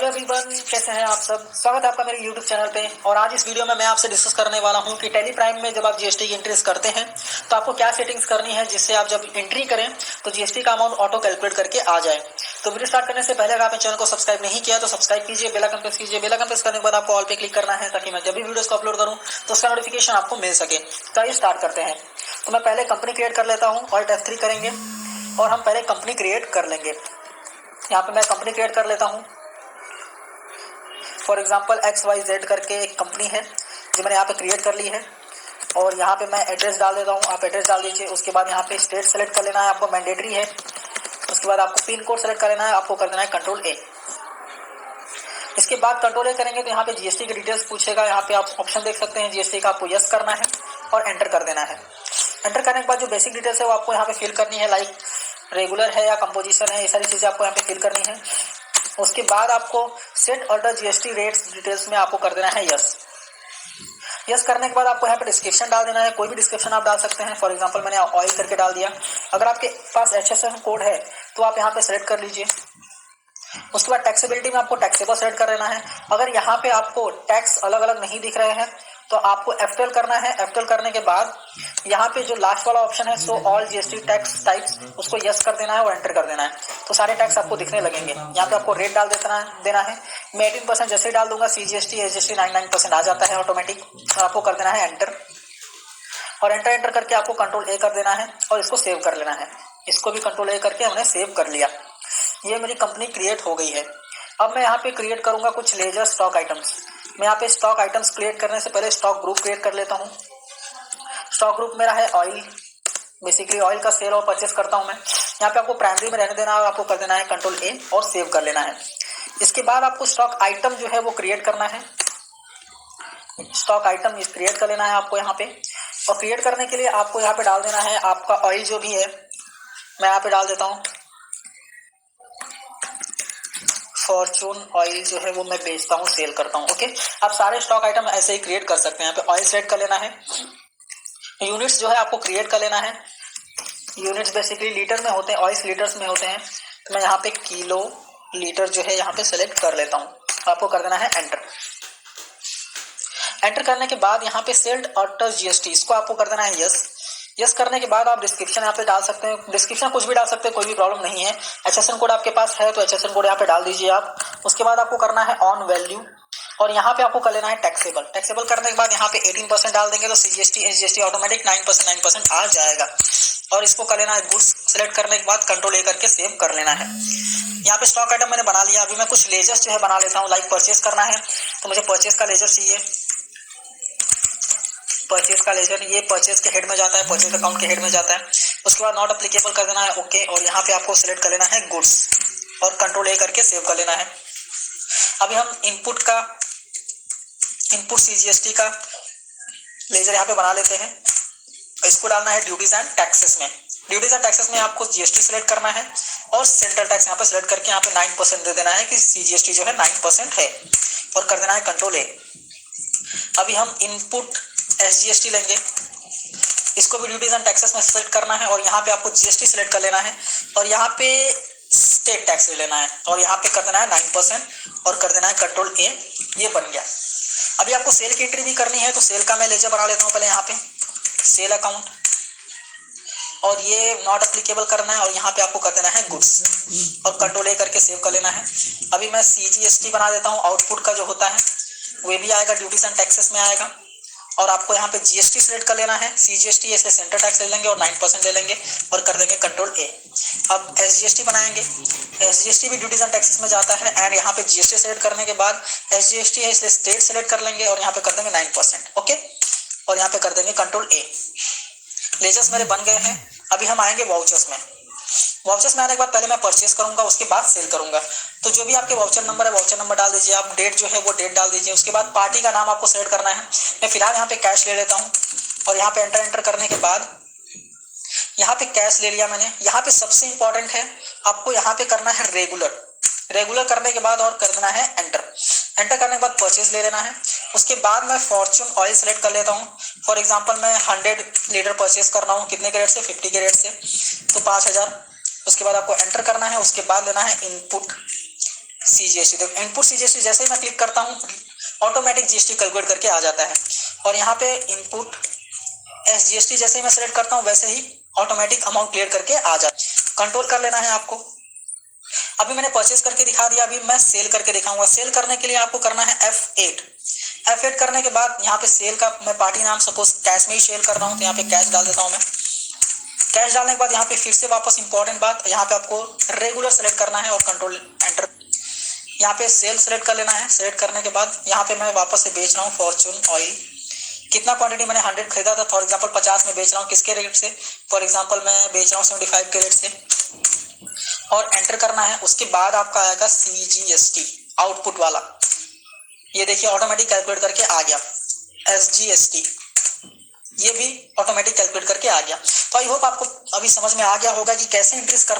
Hello everyone, कैसे हैं आप सब। स्वागत है आपका मेरे YouTube चैनल पे। और आज इस वीडियो में मैं आपसे डिस्कस करने वाला हूं कि टेली प्राइम में जब आप जीएसटी की एंट्रीज करते हैं तो आपको क्या सेटिंग्स करनी है जिससे आप जब एंट्री करें तो जीएसटी का अमाउंट ऑटो कैलकुलेट करके आ जाए। तो वीडियो स्टार्ट करने से पहले अगर आपने चैनल को सब्सक्राइब नहीं किया तो सब्सक्राइब कीजिए, बेल आइकन प्रेस कीजिए। बेल आइकन प्रेस करने के बाद आपको ऑल पे क्लिक करना है ताकि मैं जब भी वीडियोस को अपलोड करूं तो उसका नोटिफिकेशन आपको मिल सके। तो आइए स्टार्ट करते हैं। तो मैं पहले कंपनी क्रिएट कर लेता हूँ, ऑल्ट F3 करेंगे और हम पहले कंपनी क्रिएट कर लेंगे। यहाँ पे मैं कंपनी क्रिएट कर लेता हूँ। फॉर एग्जाम्पल XYZ करके एक कंपनी है जो मैंने यहाँ पे क्रिएट कर ली है। और यहाँ पे मैं एड्रेस डाल देता हूँ, आप एड्रेस डाल दीजिए। उसके बाद यहाँ पे स्टेट सेलेक्ट कर लेना है, आपको मैंडेटरी है। उसके बाद आपको पिन कोड सेलेक्ट कर लेना है, आपको कर देना है Ctrl+A। इसके बाद Ctrl+A करेंगे तो यहाँ पे जीएसटी की डिटेल्स पूछेगा। यहाँ पे आप ऑप्शन देख सकते हैं जीएसटी का, आपको यस करना है और एंटर कर देना है। एंटर करने के बाद जो बेसिक डिटेल्स है वो आपको यहाँ पे फिल करनी है, लाइक रेगुलर है या कंपोजिशन है, ये सारी चीज़ें आपको यहाँ पे फिल करनी है। उसके बाद आपको set order GST rates details में आपको कर देना है यस। यस करने के बाद आपको यहाँ पे डिस्क्रिप्शन डाल देना है, कोई भी डिस्क्रिप्शन आप डाल सकते हैं। फॉर एग्जांपल मैंने ऑयल करके डाल दिया। अगर आपके पास HSN कोड है तो आप यहाँ पे सेलेक्ट कर लीजिए। उसके बाद टैक्सेबिलिटी में आपको टैक्सेबल सेलेक्ट कर लेना है। अगर यहाँ पे आपको टैक्स अलग अलग नहीं दिख रहे हैं तो आपको F12 करना है। F12 करने के बाद यहाँ पे जो लास्ट वाला ऑप्शन है so all GST tax types, उसको यस कर देना है और एंटर कर देना है। तो सारे टैक्स आपको दिखने लगेंगे। यहाँ पे आपको रेट डाल देना है। मैं 18% जैसे ही डाल दूंगा CGST SGST 99% आ जाता है ऑटोमेटिक। और आपको कर देना है एंटर। और एंटर करके आपको Ctrl+A कर देना है और इसको सेव कर लेना है। इसको भी Ctrl+A करके हमने सेव कर लिया। ये मेरी कंपनी क्रिएट हो गई है। अब मैं यहाँ पे क्रिएट करूंगा कुछ लेजर स्टॉक आइटम्स। मैं यहाँ पे स्टॉक आइटम्स क्रिएट करने से पहले स्टॉक ग्रुप क्रिएट कर लेता हूँ। स्टॉक ग्रुप मेरा है ऑयल। बेसिकली ऑयल का सेल और परचेस करता हूँ मैं। यहाँ पे आपको प्राइमरी में रहने देना है और आपको कर देना है Ctrl+A और सेव कर लेना है। इसके बाद आपको स्टॉक आइटम जो है वो क्रिएट करना है। स्टॉक आइटम क्रिएट कर लेना है आपको यहाँ पे। और क्रिएट करने के लिए आपको यहाँ पे डाल देना है आपका ऑयल जो भी है। मैं यहाँ पे डाल देता हूँ फॉर्चून ऑयल जो है वो मैं बेचता हूँ, सेल करता हूँ। ओके, आप सारे स्टॉक आइटम ऐसे ही क्रिएट कर सकते हैं। यहाँ पे ऑयल सेलेक्ट कर लेना है। यूनिट्स जो है आपको क्रिएट कर लेना है। यूनिट्स बेसिकली लीटर में होते हैं, ऑयल लीटर्स में होते हैं। तो मैं यहाँ पे किलो लीटर जो है यहाँ पे सेलेक्ट कर लेता हूँ। आपको कर देना है एंटर। एंटर करने के बाद यहाँ पे सेल्ड ऑर्डर जीएसटी, इसको आपको कर देना है यस। यस करने के बाद आप डिस्क्रिप्शन यहाँ पे डाल सकते हैं। डिस्क्रिप्शन कुछ भी डाल सकते हैं, कोई भी प्रॉब्लम नहीं है। HSN कोड आपके पास है तो HSN कोड यहाँ पे डाल दीजिए आप। उसके बाद आपको करना है ऑन वैल्यू और यहाँ पे आपको कर लेना है टैक्सेबल। टैक्सेबल करने के बाद यहाँ पे 18% डाल देंगे तो CGST SGST ऑटोमेटिक 9% आ जाएगा। और इसको कर लेना है गुड्स। सेलेक्ट करने के बाद Ctrl+A करके सेव कर लेना है। यहाँ पे स्टॉक आइटम मैंने बना लिया। अभी मैं कुछ लेजर्स जो है बना लेता हूँ। लाइक परचेस करना है तो मुझे परचेस का लेजर चाहिए। परचेस का लेजर ये परचेस के हेड में जाता है, परचेस अकाउंट के हेड में जाता है। उसके बाद नॉट एप्लीकेबल कर देना है ओके। और यहाँ पे आपको सिलेक्ट कर लेना है गुड्स और Ctrl+A करके सेव कर लेना है। अभी हम इनपुट CGST का लेजर यहाँ पे बना लेते हैं। इसको डालना है ड्यूटीज एंड टैक्सेस में। ड्यूटीज एंड टैक्सेस में आपको जीएसटी सेलेक्ट करना है और सेंट्रल टैक्स यहाँ पे सेलेक्ट करके यहाँ पे 9% दे देना है कि CGST जो है 9% है और कर देना है Ctrl+A। अभी हम इनपुट SGST लेंगे। इसको भी ड्यूटीज एंड टैक्सेस में सेलेक्ट करना है और यहाँ पे आपको GST सेलेक्ट कर लेना है और यहाँ पे स्टेट टैक्स ले लेना है और यहाँ पे कर देना है 9% और कर देना है Ctrl+A। ये बन गया। अभी आपको सेल की एंट्री भी करनी है तो सेल का मैं लेजर बना लेता हूँ पहले। यहाँ पे सेल अकाउंट और ये नॉट एप्लीकेबल करना है और यहाँ पे आपको कर देना है गुड्स और Ctrl+A करके सेव कर लेना है। अभी मैं CGST बना देता हूँ। आउटपुट का जो होता है वो भी आएगा, ड्यूटीज एंड टैक्सेस में आएगा। और आपको यहाँ पे GST सेलेक्ट कर लेना है। CGST इसलिए सेंटर टैक्स ले लेंगे और 9% ले लेंगे और कर देंगे Ctrl+A। अब SGST बनाएंगे। SGST भी ड्यूटीज एंड टैक्सेस में जाता है एंड यहाँ पे GST सेलेक्ट करने के बाद SGST है इसलिए स्टेट सेलेक्ट कर लेंगे और यहाँ पे कर देंगे 9%। ओके, और यहाँ पे कर देंगे Ctrl+A। लेजर्स मेरे बन गए हैं। अभी हम आएंगे वाउचर्स में। वाउचर्स में आने के बाद पहले मैं परचेस करूंगा, उसके बाद सेल करूंगा। तो जो भी आपके वाउचर नंबर है वाउचर नंबर डाल दीजिए आप। डेट जो है वो डेट डाल दीजिए। उसके बाद पार्टी का नाम आपको सेलेक्ट करना है। मैं फिलहाल यहाँ पे कैश ले लेता हूँ और यहाँ पे एंटर करने के बाद यहाँ पे कैश ले लिया मैंने। यहाँ पे सबसे इंपॉर्टेंट है आपको यहाँ पे करना है रेगुलर करने के बाद और कर देना है एंटर करने के बाद परचेज ले लेना है। उसके बाद मैं फॉर्चून ऑयल सेलेक्ट कर लेता हूँ। फॉर एग्जांपल मैं 100 लीटर परचेज कर रहा हूँ। कितने कैरेट से? 50 कैरेट से, तो 5000। उसके बाद आपको एंटर करना है। उसके बाद लेना है इनपुट CGST। तो इनपुट CGST जैसे ही मैं क्लिक करता हूँ ऑटोमेटिक GST कैलकुलेट करके आ जाता है। और यहाँ पे इनपुट SGST जैसे ही मैं सेलेक्ट करता हूँ वैसे ही ऑटोमेटिक अमाउंट क्लियर करके आ जाता है। कंट्रोल कर लेना है आपको। अभी मैंने परचेज करके दिखा दिया, अभी मैं सेल करके दिखाऊंगा। सेल करने के लिए आपको करना है F8 करने के बाद यहाँ पे सेल का मैं पार्टी नाम सपोज कैश में ही सेल कर रहा हूँ तो यहाँ पे कैश डाल देता हूँ मैं। कैश डालने के बाद यहाँ पे फिर से वापस इंपॉर्टेंट बात, यहाँ पे आपको रेगुलर सेलेक्ट करना है और कंट्रोल एंटर। यहाँ पे सेल सेलेक्ट कर लेना है। सेलेक्ट करने के बाद यहाँ पे मैं वापस से बेच रहा हूँ फॉर्चून ऑयल। कितना क्वांटिटी मैंने 100 खरीदा था, फॉर एग्जांपल 50 में बेच रहा हूँ। किसके रेट से? फॉर एग्जांपल मैं बेच रहा हूँ 75 के रेट से और एंटर करना है। उसके बाद आपका आएगा CGST आउटपुट वाला। ये देखिए ऑटोमेटिक कैलकुलेट करके आ गया। SGST ये भी ऑटोमेटिक कैलकुलेट करके आ गया। तो आई होप आपको अभी समझ में आ गया होगा कि कैसे इंक्रीज करना